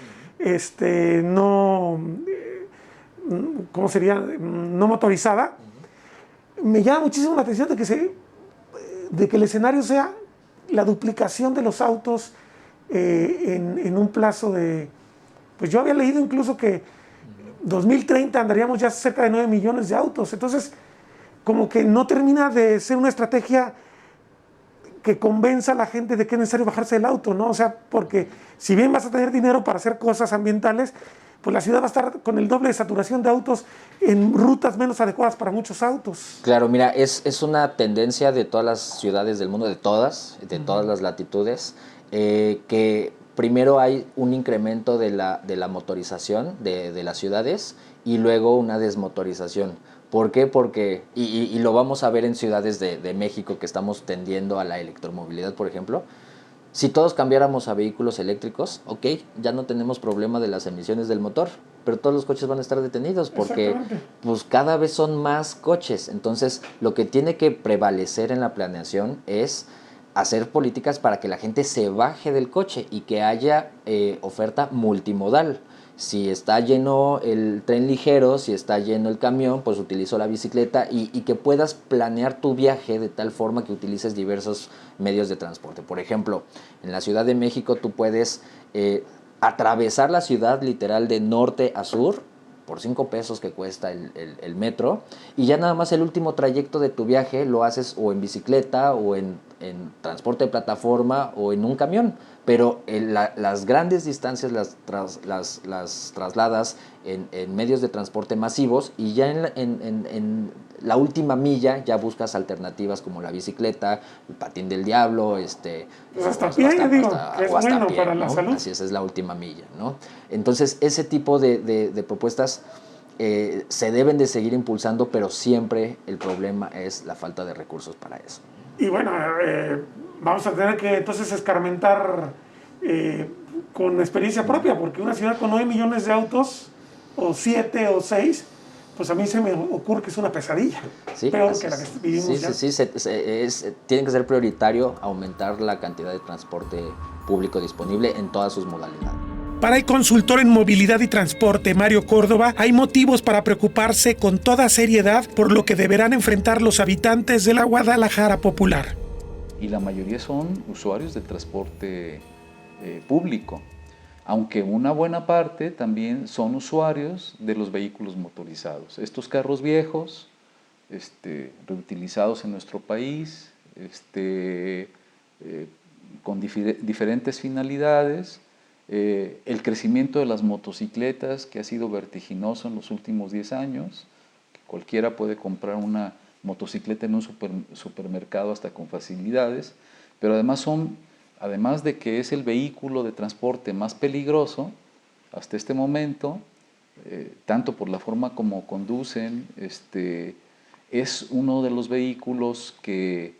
B: ¿cómo sería? No motorizada. Me llama muchísimo la atención de que el escenario sea la duplicación de los autos en un plazo de... Pues yo había leído incluso que 2030 andaríamos ya cerca de 9 millones de autos. Entonces, como que no termina de ser una estrategia que convenza a la gente de que es necesario bajarse del auto, ¿no? O sea, porque si bien vas a tener dinero para hacer cosas ambientales, pues la ciudad va a estar con el doble de saturación de autos en rutas menos adecuadas para muchos autos.
C: Claro, mira, es una tendencia de todas las ciudades del mundo, de todas las latitudes, que primero hay un incremento de la motorización de las ciudades y luego una desmotorización. ¿Por qué? Porque, y lo vamos a ver en ciudades de México que estamos tendiendo a la electromovilidad, por ejemplo. Si todos cambiáramos a vehículos eléctricos, ok, ya no tenemos problema de las emisiones del motor, pero todos los coches van a estar detenidos porque pues, cada vez son más coches. Entonces, lo que tiene que prevalecer en la planeación es hacer políticas para que la gente se baje del coche y que haya oferta multimodal. Si está lleno el tren ligero, si está lleno el camión, pues utilizo la bicicleta y que puedas planear tu viaje de tal forma que utilices diversos medios de transporte. Por ejemplo, en la Ciudad de México tú puedes atravesar la ciudad literal de norte a sur por 5 pesos que cuesta el metro, y ya nada más el último trayecto de tu viaje lo haces o en bicicleta o en transporte de plataforma o en un camión, pero las grandes distancias las trasladas en medios de transporte masivos, y ya en la última milla ya buscas alternativas como la bicicleta, el patín del diablo,
B: pues hasta pie, digo, que es bueno para la salud.
C: Así es la última milla, ¿no? Entonces, ese tipo de propuestas se deben de seguir impulsando, pero siempre el problema es la falta de recursos para eso.
B: Y bueno, vamos a tener que entonces escarmentar con experiencia propia, porque una ciudad con 9 millones de autos, o 7 o 6, pues a mí se me ocurre que es una pesadilla,
C: sí,
B: peor que la que vivimos ya.
C: Tiene que ser prioritario aumentar la cantidad de transporte público disponible en todas sus modalidades.
B: Para el consultor en movilidad y transporte, Mario Córdoba, hay motivos para preocuparse con toda seriedad por lo que deberán enfrentar los habitantes de la Guadalajara popular.
D: Y la mayoría son usuarios del transporte público, aunque una buena parte también son usuarios de los vehículos motorizados. Estos carros viejos, reutilizados en nuestro país, con diferentes finalidades. El crecimiento de las motocicletas, que ha sido vertiginoso en los últimos 10 años, que cualquiera puede comprar una motocicleta en un supermercado hasta con facilidades, pero además de que es el vehículo de transporte más peligroso hasta este momento, tanto por la forma como conducen, es uno de los vehículos que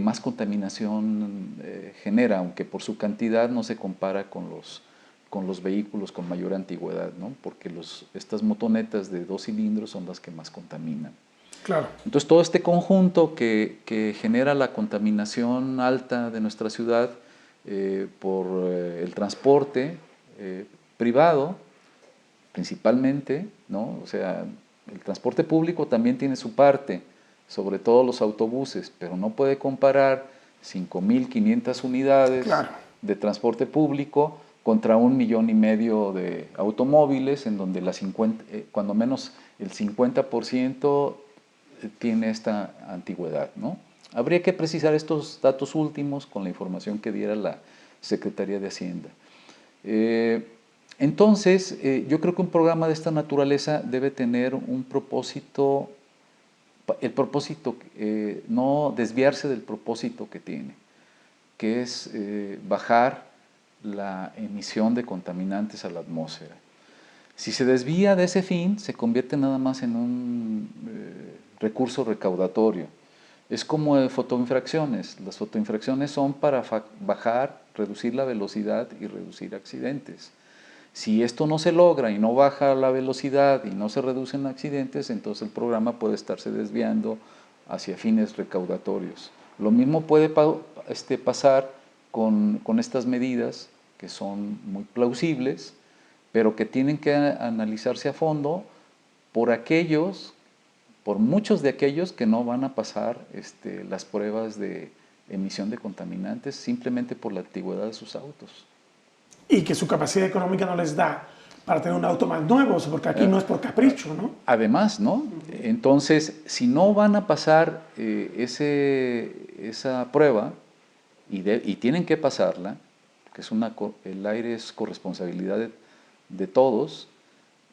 D: más contaminación genera, aunque por su cantidad no se compara con los vehículos con mayor antigüedad, ¿no? Porque estas motonetas de 2 cilindros son las que más contaminan.
B: Claro.
D: Entonces todo este conjunto que genera la contaminación alta de nuestra ciudad por el transporte privado, principalmente, ¿no? O sea, el transporte público también tiene su parte, sobre todo los autobuses, pero no puede comparar 5.500 unidades de transporte público contra 1,5 millones de automóviles, en donde cuando menos el 50% tiene esta antigüedad, ¿no? Habría que precisar estos datos últimos con la información que diera la Secretaría de Hacienda. Entonces, yo creo que un programa de esta naturaleza debe tener un propósito, no desviarse del propósito que tiene, que es bajar la emisión de contaminantes a la atmósfera. Si se desvía de ese fin, se convierte nada más en un recurso recaudatorio. Es como fotoinfracciones. Las fotoinfracciones son para reducir la velocidad y reducir accidentes. Si esto no se logra y no baja la velocidad y no se reducen accidentes, entonces el programa puede estarse desviando hacia fines recaudatorios. Lo mismo puede pasar con estas medidas que son muy plausibles, pero que tienen que analizarse a fondo por muchos de aquellos que no van a pasar las pruebas de emisión de contaminantes simplemente por la antigüedad de sus autos.
B: Y que su capacidad económica no les da para tener un auto más nuevo, porque aquí no es por capricho, ¿no?
D: Además, ¿no? Entonces, si no van a pasar esa prueba, y tienen que pasarla, que el aire es corresponsabilidad de todos,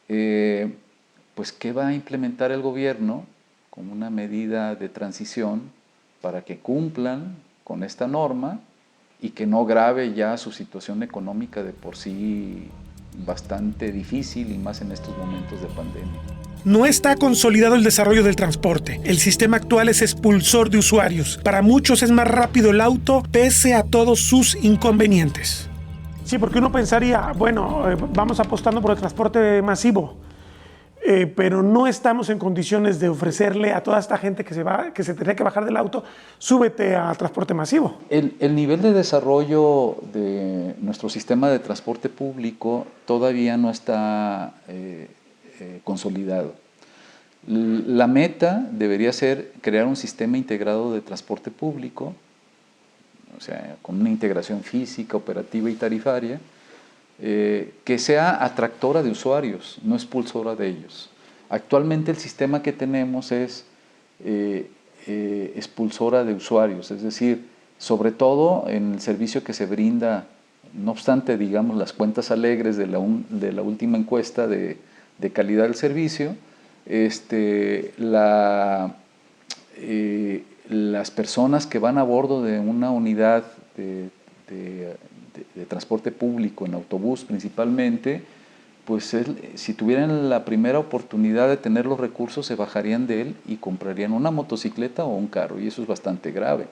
D: pues ¿qué va a implementar el gobierno como una medida de transición para que cumplan con esta norma y que no grave ya su situación económica de por sí bastante difícil y más en estos momentos de pandemia?
B: No está consolidado el desarrollo del transporte. El sistema actual es expulsor de usuarios. Para muchos es más rápido el auto pese a todos sus inconvenientes. Sí, porque uno pensaría, bueno, vamos apostando por el transporte masivo, pero no estamos en condiciones de ofrecerle a toda esta gente que se tendría que bajar del auto, súbete al transporte masivo.
D: El nivel de desarrollo de nuestro sistema de transporte público todavía no está consolidado. La meta debería ser crear un sistema integrado de transporte público, o sea, con una integración física, operativa y tarifaria, que sea atractora de usuarios, no expulsora de ellos. Actualmente el sistema que tenemos es expulsora de usuarios, es decir, sobre todo en el servicio que se brinda, no obstante, digamos, las cuentas alegres de la última encuesta de calidad del servicio, las personas que van a bordo de una unidad de transporte público, en autobús principalmente, pues si tuvieran la primera oportunidad de tener los recursos, se bajarían de él y comprarían una motocicleta o un carro, y eso es bastante grave.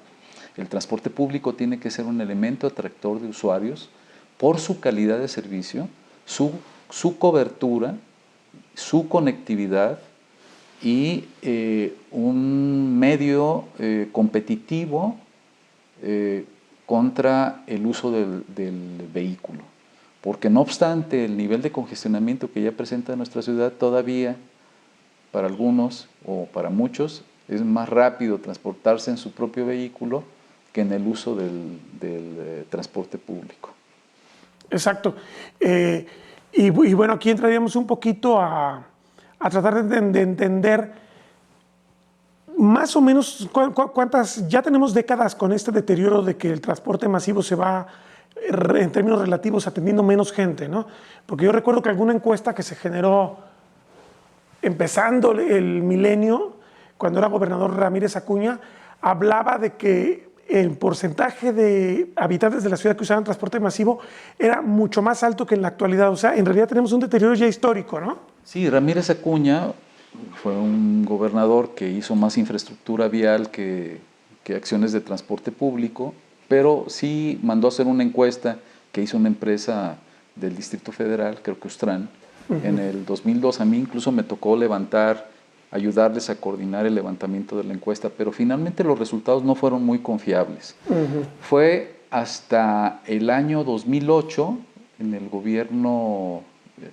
D: El transporte público tiene que ser un elemento atractor de usuarios por su calidad de servicio, su cobertura, su conectividad y un medio competitivo contra el uso del vehículo. Porque no obstante el nivel de congestionamiento que ya presenta nuestra ciudad, todavía para algunos o para muchos es más rápido transportarse en su propio vehículo que en el uso del transporte público.
B: Exacto. Y bueno, aquí entraríamos un poquito a tratar de entender más o menos cuántas, ya tenemos décadas con este deterioro de que el transporte masivo se va, en términos relativos, atendiendo menos gente, ¿no? Porque yo recuerdo que alguna encuesta que se generó empezando el milenio, cuando era gobernador Ramírez Acuña, hablaba de que el porcentaje de habitantes de la ciudad que usaban transporte masivo era mucho más alto que en la actualidad. O sea, en realidad tenemos un deterioro ya histórico, ¿no?
D: Sí, Ramírez Acuña fue un gobernador que hizo más infraestructura vial que acciones de transporte público, pero sí mandó a hacer una encuesta que hizo una empresa del Distrito Federal, creo que Ustran, en el 2002. A mí incluso me tocó ayudarles a coordinar el levantamiento de la encuesta, pero finalmente los resultados no fueron muy confiables. Fue hasta el año 2008, en el gobierno,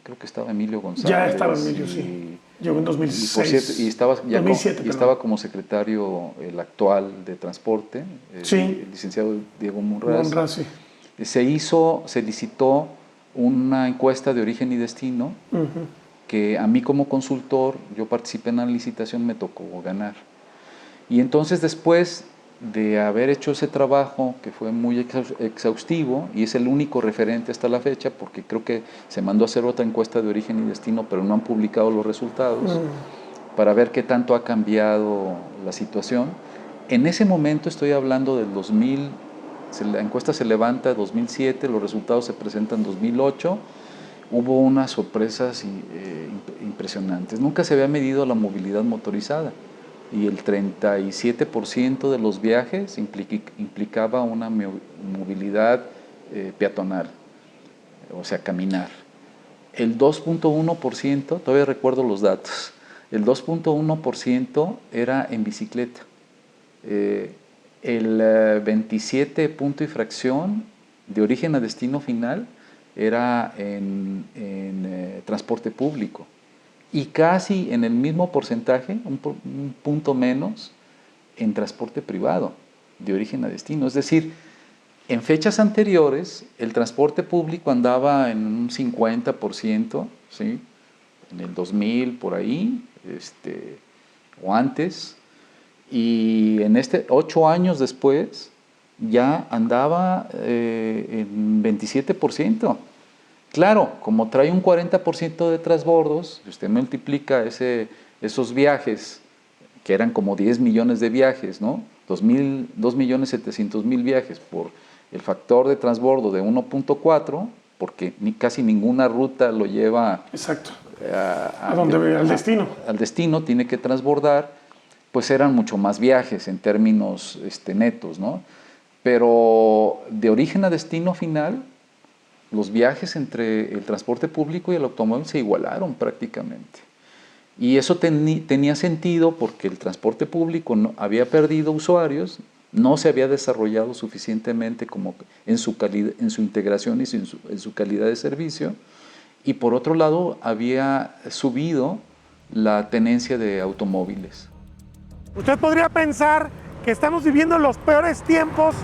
D: creo que estaba Emilio González.
B: Ya estaba Emilio, sí. Llegó en 2006.
D: Y estaba,
B: 2007,
D: estaba como secretario el actual de Transporte,
B: sí,
D: el licenciado Diego Monraz.
B: Sí.
D: Se licitó una encuesta de origen y destino, que a mí como consultor, yo participé en la licitación, me tocó ganar. Y entonces después de haber hecho ese trabajo, que fue muy exhaustivo, y es el único referente hasta la fecha, porque creo que se mandó a hacer otra encuesta de origen y destino, pero no han publicado los resultados, para ver qué tanto ha cambiado la situación. En ese momento, estoy hablando del 2000, la encuesta se levanta en 2007, los resultados se presentan en 2008, hubo unas sorpresas impresionantes. Nunca se había medido la movilidad motorizada, y el 37% de los viajes implicaba una movilidad peatonal, o sea, caminar. el 2.1%, todavía recuerdo los datos, el 2.1% era en bicicleta. El 27 punto y fracción de origen a destino final era en transporte público. Y casi en el mismo porcentaje, un punto menos, en transporte privado, de origen a destino. Es decir, en fechas anteriores, el transporte público andaba en un 50%, ¿sí? En el 2000, por ahí, o antes, y en 8 años después, ya andaba en 27%. Claro, como trae un 40% de transbordos, si usted multiplica esos viajes, que eran como 10 millones de viajes, ¿no? 2.700.000 viajes por el factor de transbordo de 1.4, porque casi ninguna ruta lo lleva
B: exacto. Al destino.
D: Al destino, tiene que transbordar, pues eran mucho más viajes en términos netos, ¿no? Pero de origen a destino final, los viajes entre el transporte público y el automóvil se igualaron prácticamente. Y eso tenía sentido porque el transporte público había perdido usuarios, no se había desarrollado suficientemente como en su integración y en su calidad de servicio, y por otro lado había subido la tenencia de automóviles.
B: Usted podría pensar que estamos viviendo los peores tiempos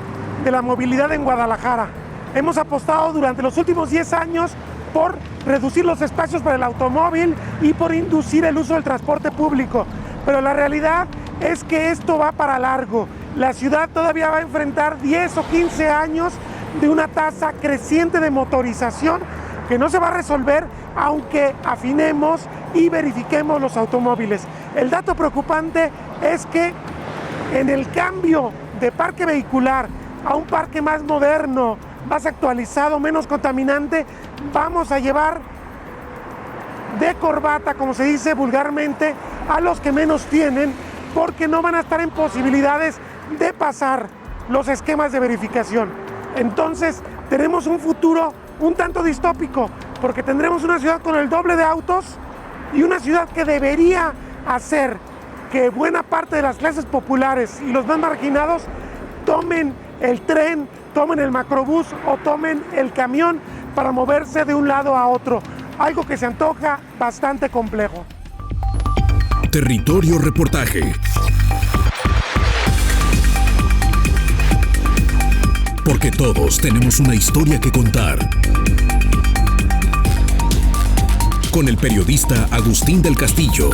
B: de la movilidad en Guadalajara. Hemos apostado durante los últimos 10 años por reducir los espacios para el automóvil y por inducir el uso del transporte público. Pero la realidad es que esto va para largo. La ciudad todavía va a enfrentar 10 o 15 años de una tasa creciente de motorización que no se va a resolver aunque afinemos y verifiquemos los automóviles. El dato preocupante es que en el cambio de parque vehicular a un parque más moderno, más actualizado, menos contaminante, vamos a llevar de corbata, como se dice vulgarmente, a los que menos tienen, porque no van a estar en posibilidades de pasar los esquemas de verificación. Entonces, tenemos un futuro un tanto distópico, porque tendremos una ciudad con el doble de autos y una ciudad que debería hacer que buena parte de las clases populares y los más marginados tomen el tren, tomen el macrobús o tomen el camión para moverse de un lado a otro, algo que se antoja bastante complejo.
A: Territorio Reportaje. Porque todos tenemos una historia que contar. Con el periodista Agustín del Castillo.